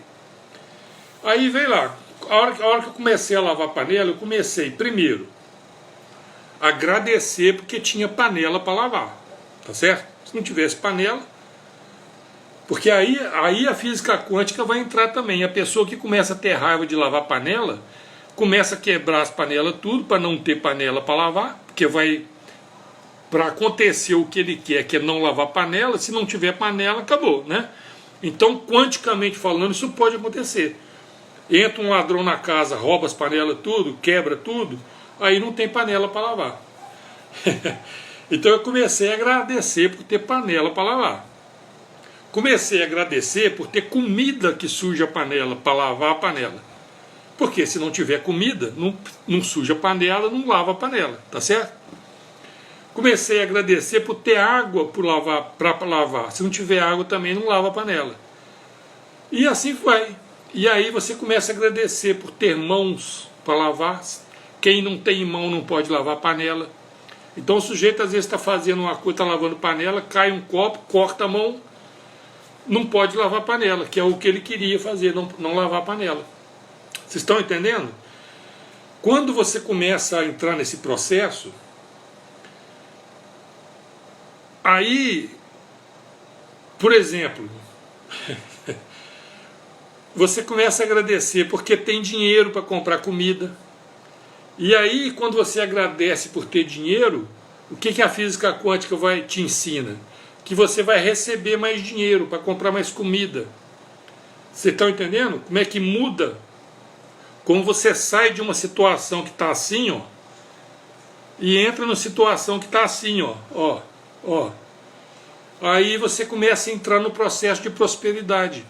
Aí veio lá, a hora que eu comecei a lavar panela, eu comecei primeiro a agradecer porque tinha panela para lavar, tá certo? Se não tivesse panela, porque aí a física quântica vai entrar também. A pessoa que começa a ter raiva de lavar panela, começa a quebrar as panelas tudo para não ter panela para lavar, porque vai para acontecer o que ele quer, que é não lavar panela. Se não tiver panela, acabou, né? Então, quanticamente falando, isso pode acontecer. Entra um ladrão na casa, rouba as panelas tudo, quebra tudo, aí não tem panela para lavar. Então eu comecei a agradecer por ter panela para lavar. Comecei a agradecer por ter comida que suja a panela, para lavar a panela. Porque se não tiver comida, não suja a panela, não lava a panela, tá certo? Comecei a agradecer por ter água para lavar. Se não tiver água também não lava a panela. E assim vai. E aí você começa a agradecer por ter mãos para lavar. Quem não tem mão não pode lavar a panela. Então o sujeito às vezes está fazendo uma coisa, está lavando panela, cai um copo, corta a mão, não pode lavar a panela, que é o que ele queria fazer, não lavar a panela. Vocês estão entendendo? Quando você começa a entrar nesse processo, aí Por exemplo, você começa a agradecer porque tem dinheiro para comprar comida. E aí, quando você agradece por ter dinheiro, o que a física quântica te ensina? Que você vai receber mais dinheiro para comprar mais comida. Vocês estão entendendo? Como é que muda? Como você sai de uma situação que está assim, ó, e entra numa situação que está assim, ó. Aí você começa a entrar no processo de prosperidade.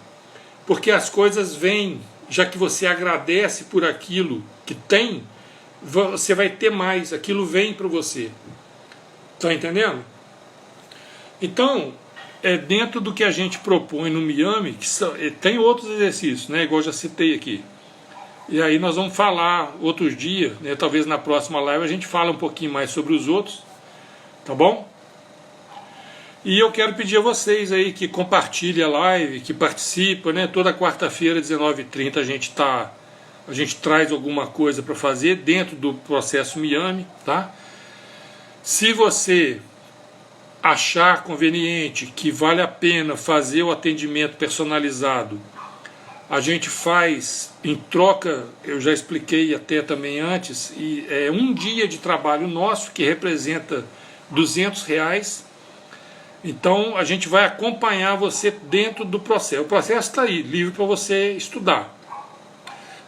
Porque as coisas vêm, já que você agradece por aquilo que tem, você vai ter mais, aquilo vem para você. Está entendendo? Então, dentro do que a gente propõe no Miami, tem outros exercícios, né, igual eu já citei aqui. E aí nós vamos falar outros dias, né, talvez na próxima live a gente fala um pouquinho mais sobre os outros, tá bom? E eu quero pedir a vocês aí que compartilhem a live, que participem, né? Toda quarta-feira, 19h30, a gente traz alguma coisa para fazer dentro do processo Miami, tá? Se você achar conveniente, que vale a pena fazer o atendimento personalizado, a gente faz em troca, eu já expliquei até também antes, e é um dia de trabalho nosso que representa R$200. Então a gente vai acompanhar você dentro do processo. O processo está aí, livre para você estudar.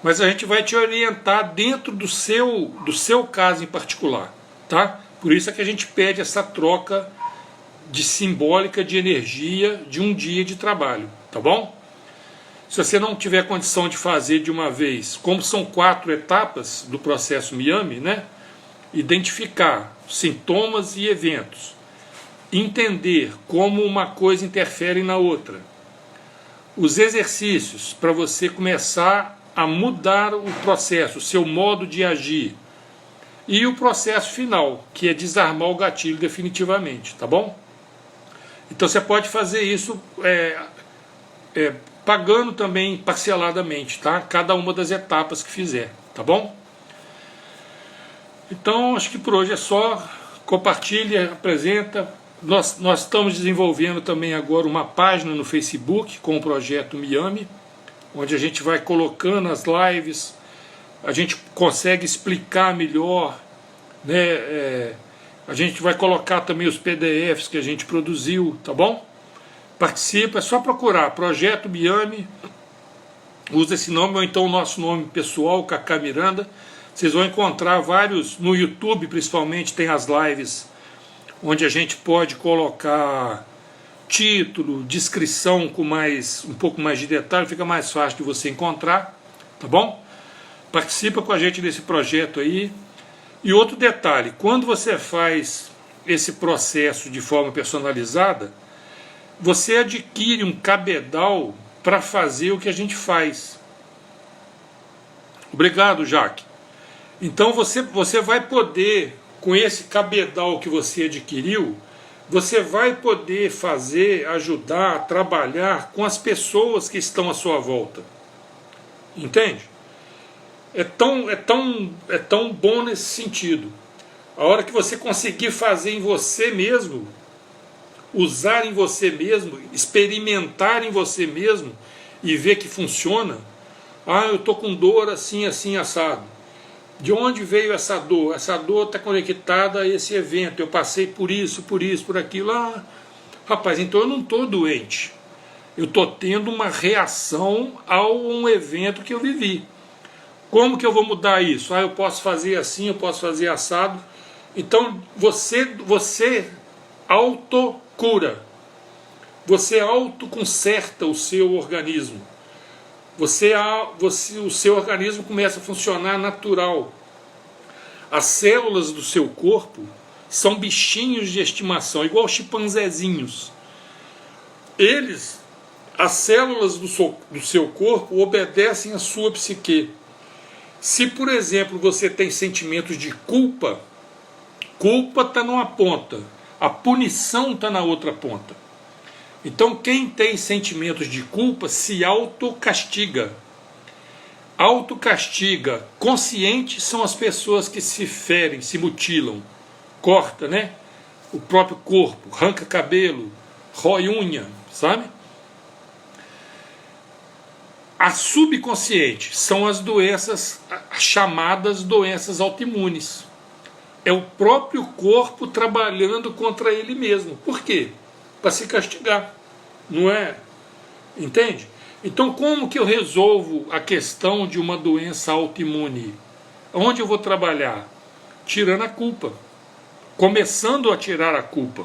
Mas a gente vai te orientar dentro do seu caso em particular, tá? Por isso é que a gente pede essa troca simbólica de energia de um dia de trabalho, tá bom? Se você não tiver condição de fazer de uma vez, como são 4 etapas do processo Miami, né? Identificar sintomas e eventos, entender como uma coisa interfere na outra, os exercícios para você começar a mudar o processo, o seu modo de agir, e o processo final, que é desarmar o gatilho definitivamente, tá bom? Então você pode fazer isso pagando também parceladamente, tá? Cada uma das etapas que fizer, tá bom? Então acho que por hoje é só. Compartilha, apresenta. Nós estamos desenvolvendo também agora uma página no Facebook com o projeto Miami, onde a gente vai colocando as lives, a gente consegue explicar melhor, né? A gente vai colocar também os PDFs que a gente produziu, tá bom? Participa, é só procurar Projeto Miami, usa esse nome ou então o nosso nome pessoal, Cacá Miranda. Vocês vão encontrar vários, no YouTube principalmente, tem as lives onde a gente pode colocar título, descrição com um pouco mais de detalhe, fica mais fácil de você encontrar, tá bom? Participa com a gente desse projeto aí. E outro detalhe, quando você faz esse processo de forma personalizada, você adquire um cabedal para fazer o que a gente faz. Obrigado, Jaque. Então você vai poder, com esse cabedal que você adquiriu, você vai poder ajudar, trabalhar com as pessoas que estão à sua volta. Entende? É tão bom nesse sentido. A hora que você conseguir fazer em você mesmo, usar em você mesmo, experimentar em você mesmo e ver que funciona. Eu estou com dor assim, assim, assado. De onde veio essa dor? Essa dor está conectada a esse evento. Eu passei por isso, por aquilo. Rapaz, então eu não estou doente. Eu estou tendo uma reação a um evento que eu vivi. Como que eu vou mudar isso? Eu posso fazer assim, eu posso fazer assado. Então você autocura. Você autoconserta o seu organismo. O seu organismo começa a funcionar natural. As células do seu corpo são bichinhos de estimação, igual chimpanzezinhos. As células do seu corpo obedecem à sua psique. Se, por exemplo, você tem sentimentos de culpa está numa ponta, a punição está na outra ponta. Então quem tem sentimentos de culpa se autocastiga. Autocastiga. Consciente são as pessoas que se ferem, se mutilam, corta, né? O próprio corpo, arranca cabelo, rói unha, sabe? A subconsciente são as doenças, chamadas doenças autoimunes. É o próprio corpo trabalhando contra ele mesmo. Por quê? Para se castigar, não é? Entende? Então, como que eu resolvo a questão de uma doença autoimune? Onde eu vou trabalhar? Tirando a culpa. Começando a tirar a culpa.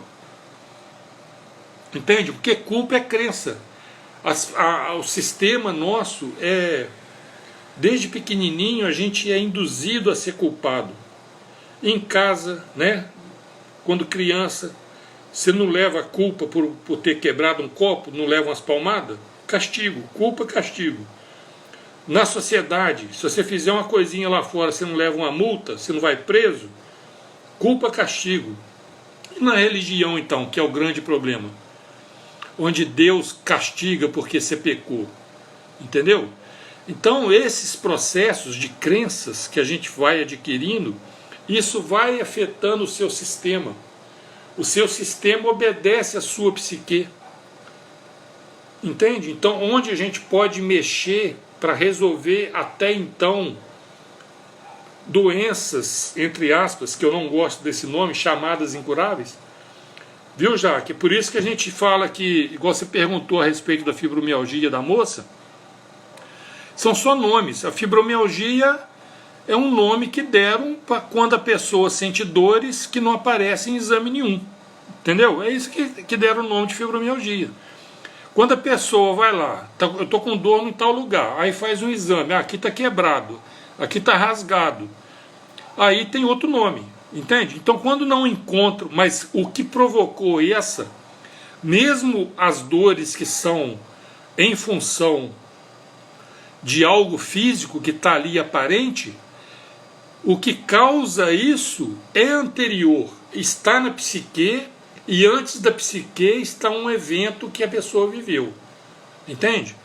Entende? Porque culpa é crença. O sistema nosso desde pequenininho a gente é induzido a ser culpado. Em casa, né? Quando criança, você não leva a culpa por ter quebrado um copo, não leva umas palmadas? Castigo, culpa, castigo. Na sociedade, se você fizer uma coisinha lá fora, você não leva uma multa, você não vai preso? Culpa, castigo. E na religião, então, que é o grande problema, onde Deus castiga porque você pecou, entendeu? Então esses processos de crenças que a gente vai adquirindo, isso vai afetando o seu sistema. O seu sistema obedece à sua psique, entende? Então onde a gente pode mexer para resolver até então doenças, entre aspas, que eu não gosto desse nome, chamadas incuráveis. Viu, Jaque? É por isso que a gente fala que, igual você perguntou a respeito da fibromialgia da moça, são só nomes. A fibromialgia é um nome que deram para quando a pessoa sente dores que não aparecem em exame nenhum. Entendeu? É isso que deram o nome de fibromialgia. Quando a pessoa vai lá, eu estou com dor em tal lugar, aí faz um exame, aqui está quebrado, aqui está rasgado, aí tem outro nome. Entende? Então quando não encontro, mas o que provocou mesmo as dores que são em função de algo físico que está ali aparente, o que causa isso é anterior, está na psique, e antes da psique está um evento que a pessoa viveu. Entende?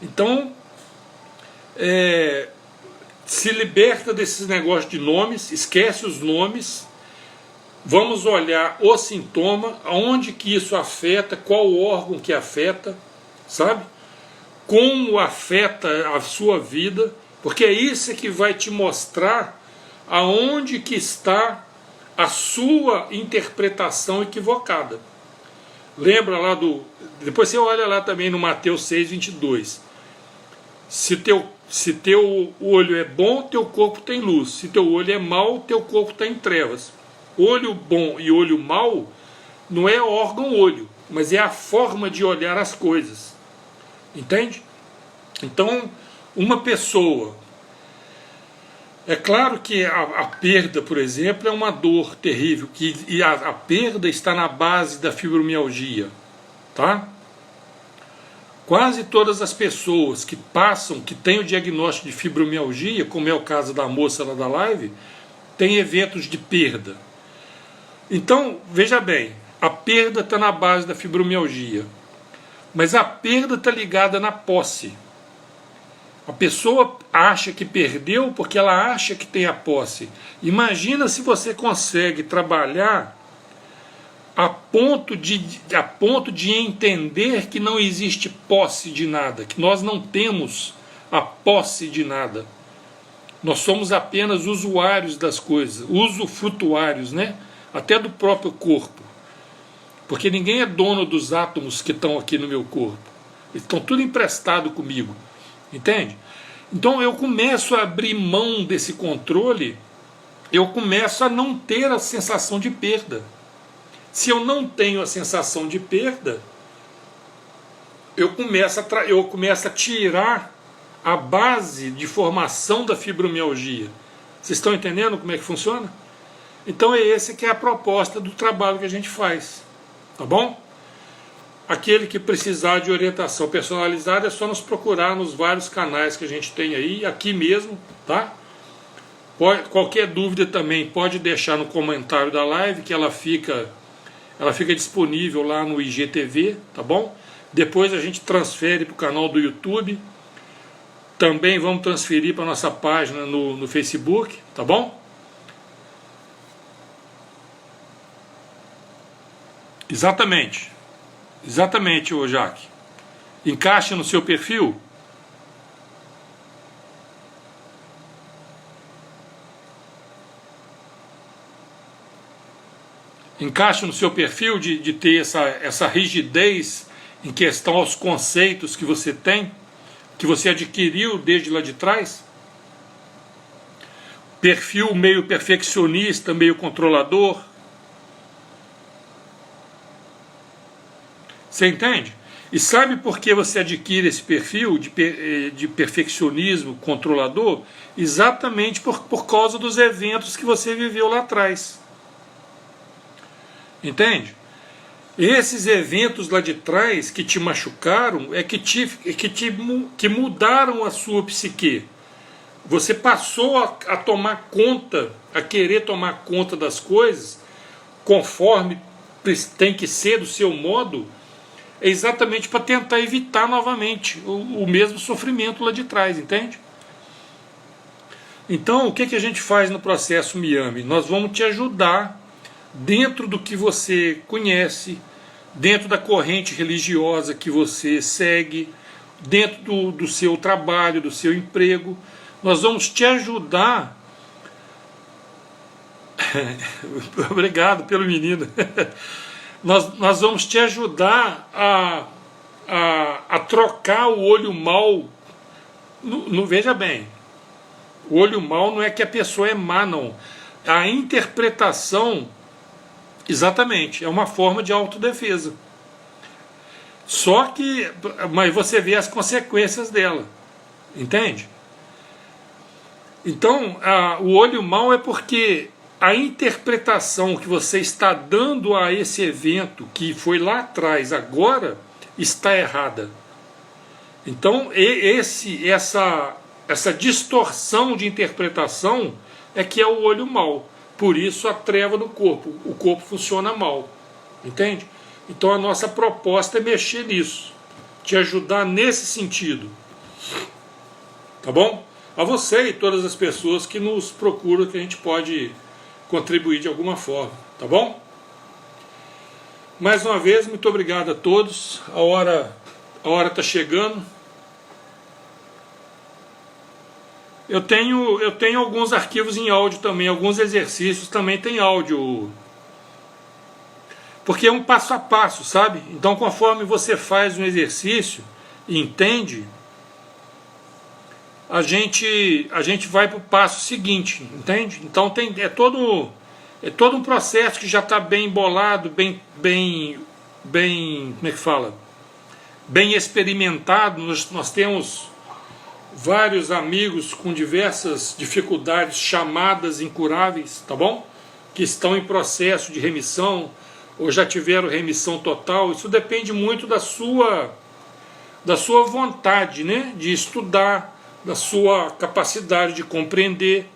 Então, se liberta desses negócios de nomes, esquece os nomes, vamos olhar o sintoma, aonde que isso afeta, qual órgão que afeta, sabe? Como afeta a sua vida, porque é isso que vai te mostrar aonde que está a sua interpretação equivocada. Lembra lá depois você olha lá também no Mateus 6:22. Se teu olho é bom, teu corpo tem luz. Se teu olho é mau, teu corpo está em trevas. Olho bom e olho mau não é órgão-olho, mas é a forma de olhar as coisas. Entende? Então, uma pessoa... É claro que a perda, por exemplo, é uma dor terrível, e a perda está na base da fibromialgia, tá? Quase todas as pessoas que têm o diagnóstico de fibromialgia, como é o caso da moça lá da live, tem eventos de perda. Então, veja bem, a perda está na base da fibromialgia, mas a perda está ligada na posse. A pessoa acha que perdeu porque ela acha que tem a posse. Imagina se você consegue trabalhar a ponto de entender que não existe posse de nada, que nós não temos a posse de nada. Nós somos apenas usuários das coisas, usufrutuários, né? Até do próprio corpo. Porque ninguém é dono dos átomos que estão aqui no meu corpo. Eles estão tudo emprestado comigo. Entende? Então eu começo a abrir mão desse controle, eu começo a não ter a sensação de perda. Se eu não tenho a sensação de perda, eu começo a tirar a base de formação da fibromialgia. Vocês estão entendendo como é que funciona? Então é esse que é a proposta do trabalho que a gente faz. Tá bom? Aquele que precisar de orientação personalizada é só nos procurar nos vários canais que a gente tem aí, aqui mesmo, tá? Qualquer dúvida também pode deixar no comentário da live, que ela fica disponível lá no IGTV, tá bom? Depois a gente transfere para o canal do YouTube, também vamos transferir para a nossa página no Facebook, tá bom? Exatamente. Exatamente, ô Jaque. Encaixa no seu perfil. Encaixa no seu perfil de ter essa rigidez em questão aos conceitos que você tem, que você adquiriu desde lá de trás? Perfil meio perfeccionista, meio controlador. Você entende? E sabe por que você adquire esse perfil de perfeccionismo controlador? Exatamente por causa dos eventos que você viveu lá atrás. Entende? Esses eventos lá de trás que te machucaram que mudaram a sua psique. Você passou a tomar conta, a querer tomar conta das coisas conforme tem que ser do seu modo, exatamente para tentar evitar novamente o mesmo sofrimento lá de trás, entende? Então, o que a gente faz no processo Miami? Nós vamos te ajudar dentro do que você conhece, dentro da corrente religiosa que você segue, dentro do seu trabalho, do seu emprego. Nós vamos te ajudar. Obrigado pelo menino. Nós vamos te ajudar a trocar o olho mau. Veja bem, o olho mau não é que a pessoa é má, não. A interpretação, exatamente, é uma forma de autodefesa. Só que, mas você vê as consequências dela, entende? Então, o olho mau é porque a interpretação que você está dando a esse evento que foi lá atrás, agora, está errada. Então, essa distorção de interpretação é que é o olho mau. Por isso a treva no corpo. O corpo funciona mal. Entende? Então a nossa proposta é mexer nisso. Te ajudar nesse sentido. Tá bom? A você e todas as pessoas que nos procuram, que a gente pode contribuir de alguma forma. Tá bom? Mais uma vez, muito obrigado a todos. A hora está chegando. Eu tenho alguns arquivos em áudio também, alguns exercícios também tem áudio. Porque é um passo a passo, sabe? Então, conforme você faz um exercício e entende, a gente vai para o passo seguinte, entende? Então é todo um processo que já está bem embolado, bem, como é que fala? Bem experimentado. Nós temos vários amigos com diversas dificuldades chamadas incuráveis, tá bom? Que estão em processo de remissão ou já tiveram remissão total. Isso depende muito da sua vontade, né? De estudar, da sua capacidade de compreender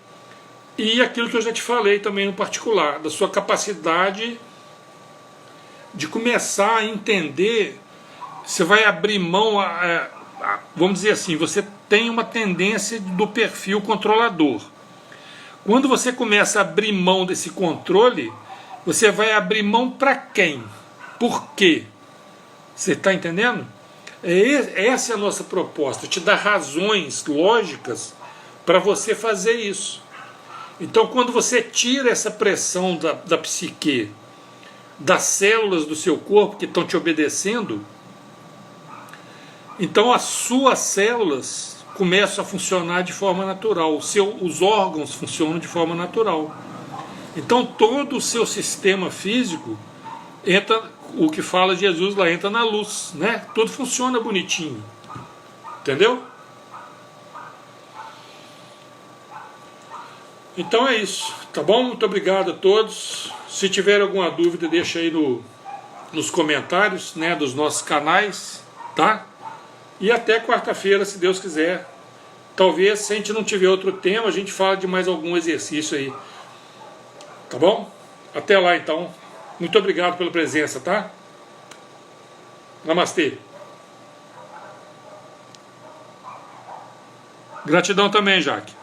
e aquilo que eu já te falei também no particular, da sua capacidade de começar a entender. Você vai abrir mão, vamos dizer assim, você tem uma tendência do perfil controlador. Quando você começa a abrir mão desse controle, você vai abrir mão para quem? Por quê? Você está entendendo? Essa é a nossa proposta, te dar razões lógicas para você fazer isso. Então, quando você tira essa pressão da psique, das células do seu corpo que estão te obedecendo, então as suas células começam a funcionar de forma natural, os órgãos funcionam de forma natural. Então todo o seu sistema físico entra, o que fala Jesus lá, entra na luz, né? Tudo funciona bonitinho, entendeu? Então é isso, tá bom? Muito obrigado a todos. Se tiver alguma dúvida, deixa aí nos comentários, né, dos nossos canais, tá? E até quarta-feira, se Deus quiser. Talvez, se a gente não tiver outro tema, a gente fala de mais algum exercício aí. Tá bom? Até lá, então. Muito obrigado pela presença, tá? Namastê. Gratidão também, Jaque.